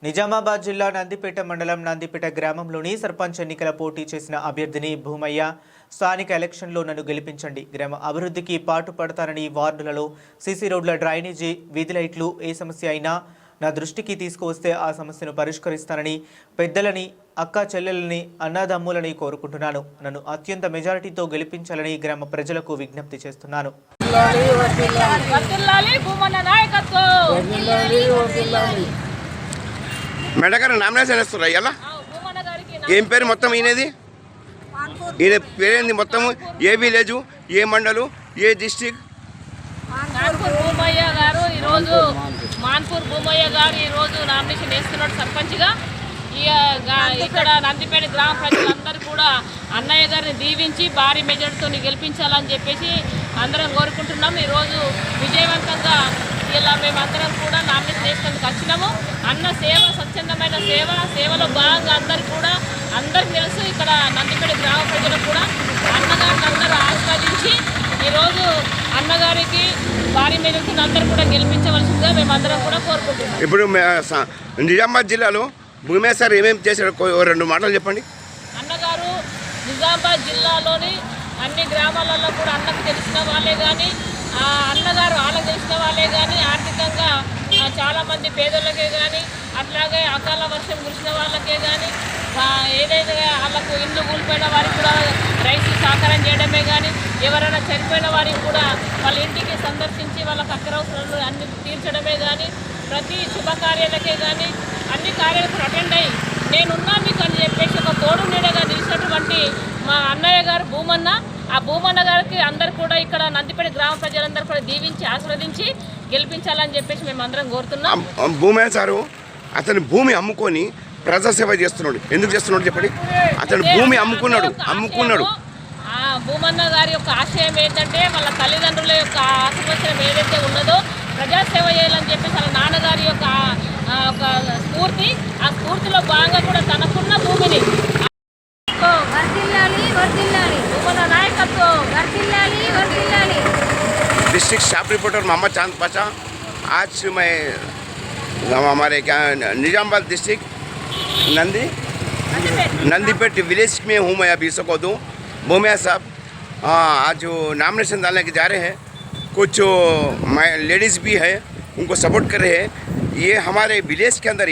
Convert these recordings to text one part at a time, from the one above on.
నిజామాబాద్ జిల్లా నందిపేట మండలం నందిపేట గ్రామంలోని సర్పంచ్ ఎన్నికల పోటీ చేసిన అభ్యర్థిని భూమయ్య స్థానిక ఎలక్షన్లో నన్ను గెలిపించండి, గ్రామ అభివృద్ధికి పాటుపడతానని, వార్డులలో సీసీ రోడ్ల, డ్రైనేజీ, వీధి లైట్లు ఏ సమస్య అయినా నా దృష్టికి తీసుకువస్తే ఆ సమస్యను పరిష్కరిస్తానని పెద్దలని, అక్క చెల్లెలని, అన్నదమ్ములని కోరుకుంటున్నాను. నన్ను అత్యంత మెజారిటీతో గెలిపించాలని గ్రామ ప్రజలకు విజ్ఞప్తి చేస్తున్నాను. మేడం గారు నామినేషన్ వేస్తున్నారు ఇలా ఏం పేరు మొత్తం ఈయనది? ఈయన పేరేంది మొత్తం? ఏ విలేజు, ఏ మండలు, ఏ డిస్టిక్? మాన్పూర్ భూమయ్య గారు ఈరోజు నామినేషన్ వేస్తున్నాడు సర్పంచ్గా. ఇక్కడ నందిపేట గ్రామ ప్రజలందరూ కూడా అన్నయ్య గారిని దీవించి భారీ మెజార్టీతో గెలిపించాలని చెప్పేసి అందరం కోరుకుంటున్నాం. ఈరోజు విజయవంతంగా ఇలా మేమందరం కూడా నామినేషన్ చేసినందుకు వచ్చినాము. అన్న సేవ, స్వచ్ఛందమైన సేవలో భాగంగా అందరికి తెలుసు. ఇక్కడ నందిపేట గ్రామ ప్రజలకు కూడా అన్నగారిని అందరూ ఆస్వాదించి ఈరోజు అన్నగారికి భారీ మెజార్టీని అందరూ కూడా గెలిపించవలసిందిగా మేమందరం కూడా కోరుకుంటున్నాం. ఇప్పుడు నిజామాబాద్ జిల్లాలో భూమే సార్ ఏమేమి చేశారు, రెండు మాటలు చెప్పండి. అన్నగారు నిజామాబాద్ జిల్లాలోని అన్ని గ్రామాలలో కూడా అన్నకు తెలిసిన వాళ్ళే కానీ, అన్నగారు వాళ్ళకి తెలిసిన వాళ్ళే కానీ, ఆర్థికంగా చాలామంది పేదలకే కానీ, అట్లాగే అకాల వర్షం కురిసిన వాళ్ళకే కానీ, ఏదైతే వాళ్ళకు ఇల్లు కూలిపోయిన వారికి కూడా రైతు సహకారం చేయడమే కానీ, ఎవరైనా చనిపోయిన వారికి కూడా వాళ్ళ ఇంటికి సందర్శించి వాళ్ళకి అక్కరవసరాలు అన్ని తీర్చడమే కానీ, ప్రతి శుభకార్యాలకే కానీ అన్ని కార్యాలకు అటెండ్ అయ్యి నేనున్నా మీకు అని చెప్పేసి ఒక తోడు నీడగా నిలిచినటువంటి మా అన్నయ్య గారు భూమన్న. ఆ భూమన్న గారికి అందరు కూడా ఇక్కడ నందిపేట గ్రామ ప్రజలందరూ కూడా దీవించి ఆశీర్వదించి గెలిపించాలని చెప్పేసి మేము అందరం కోరుతున్నాం. భూమయ్య సారు అతని భూమి అమ్ముకొని ప్రజాసేవ చేస్తున్నాడు. ఎందుకు చేస్తున్నాడు చెప్పండి? అతను భూమి అమ్ముకున్నాడు. భూమన్న గారి యొక్క ఆశయం ఏంటంటే వాళ్ళ తల్లిదండ్రుల యొక్క ఆశీర్వచనం ఏదైతే ఉన్నదో ప్రజాసేవ చేయాలని చెప్పేసి వాళ్ళ నాన్నగారి యొక్క ఒక స్ఫూర్తి, ఆ స్ఫూర్తిలో భాగంగా కూడా తనకున్న భూమిని डिस्ट्रिक्ट स्टाफ रिपोर्टर मोहम्मद चांद पाशा। आज मैं हमारे निजामाबाद डिस्ट्रिक्ट नंदीपेट विलेज में हूँ। मैं अभी इसको दूँ भूमैया साहब आज नामिनेशन डालने के जा रहे हैं। कुछ लेडीज़ भी है, उनको सपोर्ट कर रहे हैं। ये हमारे विलेज के अंदर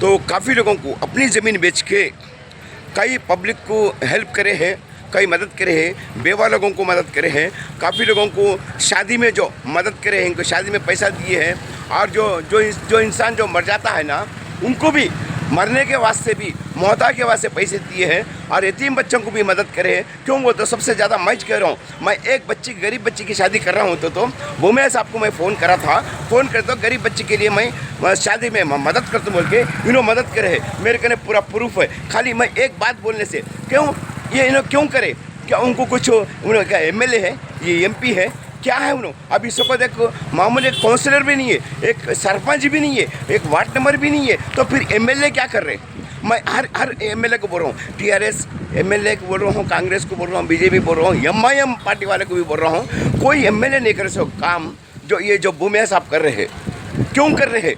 तो काफ़ी लोगों को अपनी ज़मीन बेच के कई पब्लिक को हेल्प करे हैं, कई मदद करे हैं, बेवा लोगों को मदद करे हैं, काफ़ी लोगों को शादी में जो मदद करे हैं, इनको शादी में पैसा दिए हैं। और जो इंसान जो मर जाता है ना, उनको भी मरने के वास्ते भी मोहता के वास्ते पैसे दिए हैं। और यतीम बच्चों को भी मदद करे हैं। क्यों? वो तो सबसे ज़्यादा मैं कह रहा हूँ। मैं एक गरीब बच्ची की शादी कर रहा हूँ तो भूमैया साहब को मैं फ़ोन करा था। फ़ोन कर तो गरीब बच्ची के लिए मैं शादी में मदद करता हूँ बोल के इन्होंने मदद करे है। मेरे कहने पूरा प्रूफ है। खाली मैं एक बात बोलने से ये इन्होंने क्यों करे? क्या उनको कुछ उन्होंने क्या MLA है, ये MP है, क्या है उन्होंने? अभी इसको देखो, मामूली एक काउंसलर भी नहीं है, एक सरपंच भी नहीं है, एक वार्ड नंबर भी नहीं है, तो फिर MLA क्या कर रहे हैं? मैं हर MLA को बोल रहा हूँ, TRS MLA को बोल रहा हूँ, कांग्रेस को बोल रहा हूँ, BJP बोल रहा हूँ, MIM पार्टी वाले को भी बोल रहा हूँ। कोई MLA नहीं कर सो काम जो भूमैया साहब कर रहे हैं। क्यों कर रहे हैं?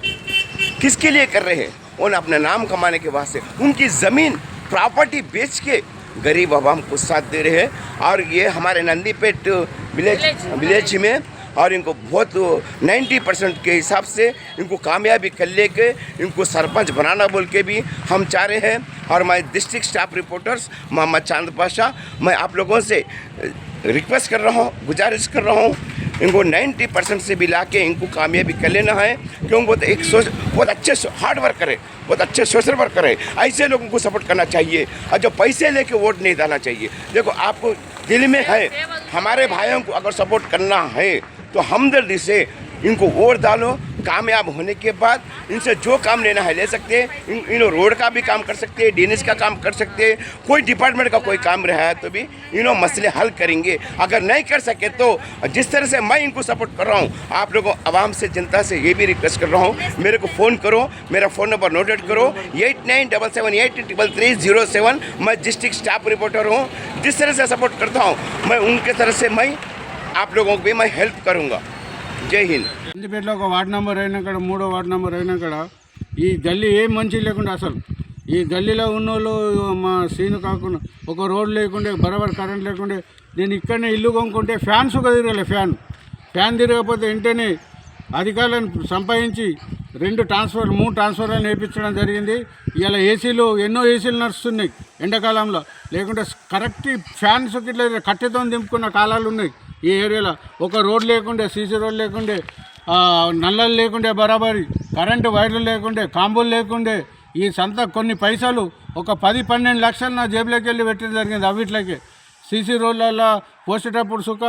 किसके लिए कर रहे हैं? उन्हें अपने नाम कमाने के वास्ते उनकी ज़मीन प्रॉपर्टी बेच के गरीब आवाम को साथ दे रहे हैं। और ये हमारे नंदीपेट विलेज में और इनको बहुत 90% के हिसाब से इनको कामयाबी कर लेके इनको सरपंच बनाना बोल के भी हम चाह रहे हैं। और मैं डिस्ट्रिक्ट स्टाफ रिपोर्टर्स मोहम्मद चांद पाशा, मैं आप लोगों से रिक्वेस्ट कर रहा हूँ, गुजारिश कर रहा हूँ, इनको 90% से भी ला के इनको कामयाबी कर लेना है। क्योंकि बहुत अच्छे हार्ड वर्कर है, बहुत अच्छे सोशल वर्कर है। ऐसे लोगों को सपोर्ट करना चाहिए और जो पैसे लेके वोट नहीं डालना चाहिए। देखो आपको दिल में है, हमारे भाइयों को अगर सपोर्ट करना है तो हमदर्दी से इनको वोट डालो। कामयाब होने के बाद इनसे जो काम लेना है ले सकते हैं। इन्हों रोड का भी काम कर सकते हैं, DNS का काम कर सकते हैं, कोई डिपार्टमेंट का कोई काम रहा है तो भी इन्हों मसले हल करेंगे। अगर नहीं कर सके तो जिस तरह से मैं इनको सपोर्ट कर रहा हूँ, आप लोगों आवाम से, जनता से ये भी रिक्वेस्ट कर रहा हूँ, मेरे को फ़ोन करो। मेरा फ़ोन नंबर नोटेड करो 8977833307। मैं डिस्ट्रिक्ट स्टाफ रिपोर्टर हूँ। जिस तरह से सपोर्ट करता हूँ मैं उनके तरह से मैं आप लोगों को भी मैं हेल्प करूँगा। जय हिंद। నందిపేటలో ఒక వార్డు నెంబర్ అయినా కాడ, 3వ వార్డు నెంబర్ అయినా కాడ ఈ గల్లీ ఏం మంచి లేకుండా అసలు ఈ గల్లీలో ఉన్నోళ్ళు మా సీను కాకుండా ఒక రోడ్ లేకుండే బరాబర్ కరెంట్ లేకుండే నేను ఇక్కడనే ఇల్లు కొనుక్కుంటే ఫ్యాన్స్ ఒక తిరగలే ఫ్యాన్ తిరగకపోతే వెంటనే అధికారులను సంపాదించి 3 ట్రాన్స్ఫర్లను వేయించడం జరిగింది. ఇలా ఎన్నో ఏసీలు నడుస్తున్నాయి ఎండాకాలంలో, లేకుంటే కరెక్ట్ ఫ్యాన్స్ ఇట్లా కట్టెతో దింపుకున్న కాలాలు ఉన్నాయి ఈ ఏరియాలో. ఒక రోడ్ లేకుండే, సీసీ రోడ్ లేకుండే, నల్లలు లేకుండే, బరాబరి కరెంటు వైర్లు లేకుండే, కాంబోలు లేకుండే. ఈ సంత కొన్ని పైసలు ఒక 10-12 లక్షలు నా జేబులోకి వెళ్ళి పెట్టడం జరిగింది. అవిట్లకి సీసీ రోడ్లలో పోసేటప్పుడు సుఖ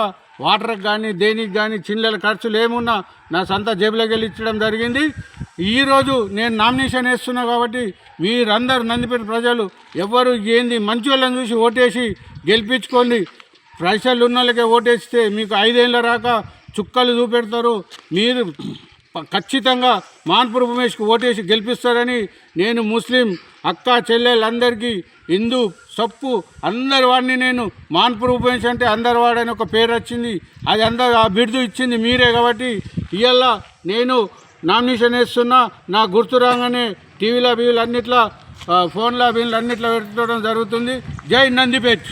వాటర్కి కానీ దేనికి కానీ చిల్లల ఖర్చులు ఏమున్నా నా సంత జేబులోకి వెళ్ళి ఇచ్చడం జరిగింది. ఈరోజు నేను నామినేషన్ వేస్తున్నా కాబట్టి మీరందరూ నందిపేట ప్రజలు ఎవ్వరు ఏంది మంచి వాళ్ళని చూసి ఓటేసి గెలిపించుకోండి. పైసలు ఉన్న వాళ్ళకే ఓటేస్తే మీకు 5 ఏళ్ళ రాక చుక్కలు చూపెడతారు. మీరు ఖచ్చితంగా మాన్పూర్ ఉమేష్కి ఓటేసి గెలిపిస్తారని నేను ముస్లిం అక్క చెల్లెళ్ళందరికీ హిందూ సప్పు అందరి వాడిని నేను మాన్పూర్ ఉమేష్ అంటే అందరి వాడని ఒక పేరు వచ్చింది. అది ఆ బిరుదు ఇచ్చింది మీరే కాబట్టి ఇవాళ నేను నామినేషన్ వేస్తున్నా. నా గుర్తు రాగానే టీవీలో వీళ్ళు అన్నిట్లో ఫోన్లో వీళ్ళు అన్నిట్లో పెట్టడం జరుగుతుంది. జై నందిపేట్.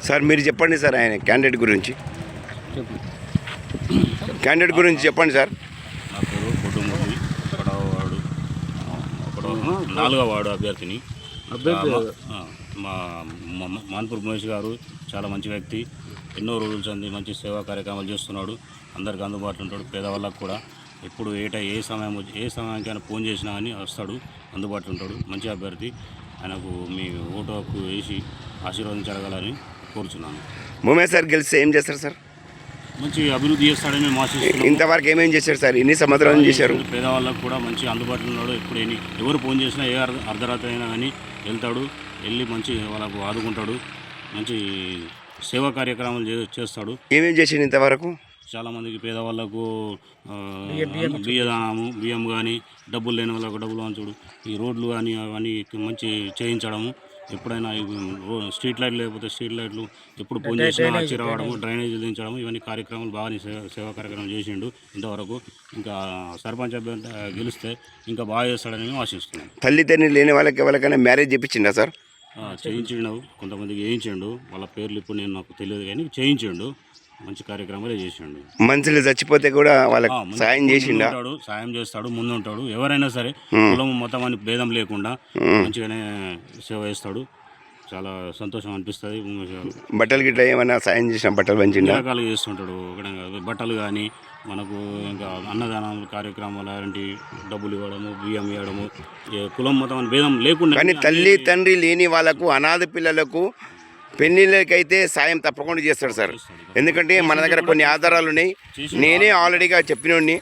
సార్ మీరు చెప్పండి సార్ ఆయన క్యాండిడేట్ గురించి చెప్పండి సార్. నా పేరు బొడ్డుమూర్తి, 4వ వార్డు అభ్యర్థిని. మా మాన్పూర్ ఉమేష్ గారు చాలా మంచి వ్యక్తి. ఎన్నో రోజులు చెంది మంచి సేవా కార్యక్రమాలు చేస్తున్నాడు. అందరికీ అందుబాటులో ఉంటాడు. పేదవాళ్ళకు కూడా ఎప్పుడు ఏ సమయానికైనా ఫోన్ చేసినా కానీ వస్తాడు, అందుబాటులో ఉంటాడు. మంచి అభ్యర్థి. ఆయనకు మీ ఓటు హక్కు వేసి ఆశీర్వదించగలని కోరుచున్నాను. ఉమేష్ సార్ గెలిస్తే ఏం చేస్తారు సార్? మంచి అభివృద్ధి చేస్తాడని మేము ఆశిస్తున్నాము. ఇంతవరకు ఏమేం చేశారు సార్? ఇన్ని సంవత్సరాలు చేశారు. పేదవాళ్ళకు కూడా మంచి అందుబాటులో ఉన్నాడు. ఎప్పుడు ఎవరు ఫోన్ చేసినా ఏ అర్ధరాత్రి అయినా కానీ వెళ్ళి మంచి వాళ్ళకు ఆదుకుంటాడు. మంచి సేవా కార్యక్రమాలు చేస్తాడు. ఏమేం చేసిండు ఇంతవరకు? చాలామందికి పేదవాళ్ళకు బియ్యం కానీ, డబ్బులు లేని వాళ్ళకు డబ్బులు వంచుడు, ఈ రోడ్లు కానీ అవన్నీ మంచి చేయించడము. ఎప్పుడైనా స్ట్రీట్ లైట్లు లేకపోతే స్ట్రీట్ లైట్లు ఎప్పుడు ఫోన్ చేసినా వచ్చి రావడము, డ్రైనేజీలు దించడము, ఇవన్నీ కార్యక్రమాలు బాగా సేవా కార్యక్రమం చేసిండు ఇంతవరకు. ఇంకా సర్పంచ్ అభ్యర్థి గెలిస్తే ఇంకా బాగా చేస్తాడని మేము ఆశిస్తున్నాం. తల్లిదండ్రులు లేని వాళ్ళకి ఎవరికైనా మ్యారేజ్ చెప్పించిందా సార్? చేయించిండు, కొంతమందికి వేయించిండు. వాళ్ళ పేర్లు ఇప్పుడు నాకు తెలియదు కానీ చేయించిండు. మంచి కార్యక్రమాలే చేసిండు. మనుషులు చచ్చిపోతే కూడా వాళ్ళకి సాయం చేసిండు. సాయం చేస్తాడు, ముందు ఉంటాడు. ఎవరైనా సరే కులం మొత్తం అని భేదం లేకుండా మంచిగానే సేవ చేస్తాడు. చాలా సంతోషం అనిపిస్తుంది. బట్టలు గిట్లా ఏమైనా సాయం చేసిన బట్టలు పంచిండు, రకాలు చేస్తుంటాడు. బట్టలు కానీ మనకు ఇంకా అన్నదానం కార్యక్రమాలు అలాంటి డబ్బులు ఇవ్వడము, బియ్యం ఇవ్వడము, కులం మొత్తం అని భేదం లేకుండా. కానీ తల్లి తండ్రి లేని వాళ్ళకు, అనాథ పిల్లలకు పెళ్ళిళ్ళకైతే సాయం తప్పకుండా చేస్తాడు సార్. ఎందుకంటే మన దగ్గర కొన్ని ఆధారాలు ఉన్నాయి. నేనే ఆల్రెడీగా చెప్పినోడిని,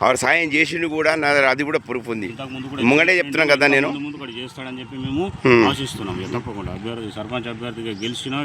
వారు సాయం చేసిండు కూడా. నా అది కూడా ప్రూఫ్ ఉంది. ముంగటే చెప్తున్నాను కదా నేను. ముందు చేస్తాడని చెప్పి మేము ఆశిస్తున్నాం. తప్పకుండా సర్పంచ్ అభ్యర్థిగా గెలిచినా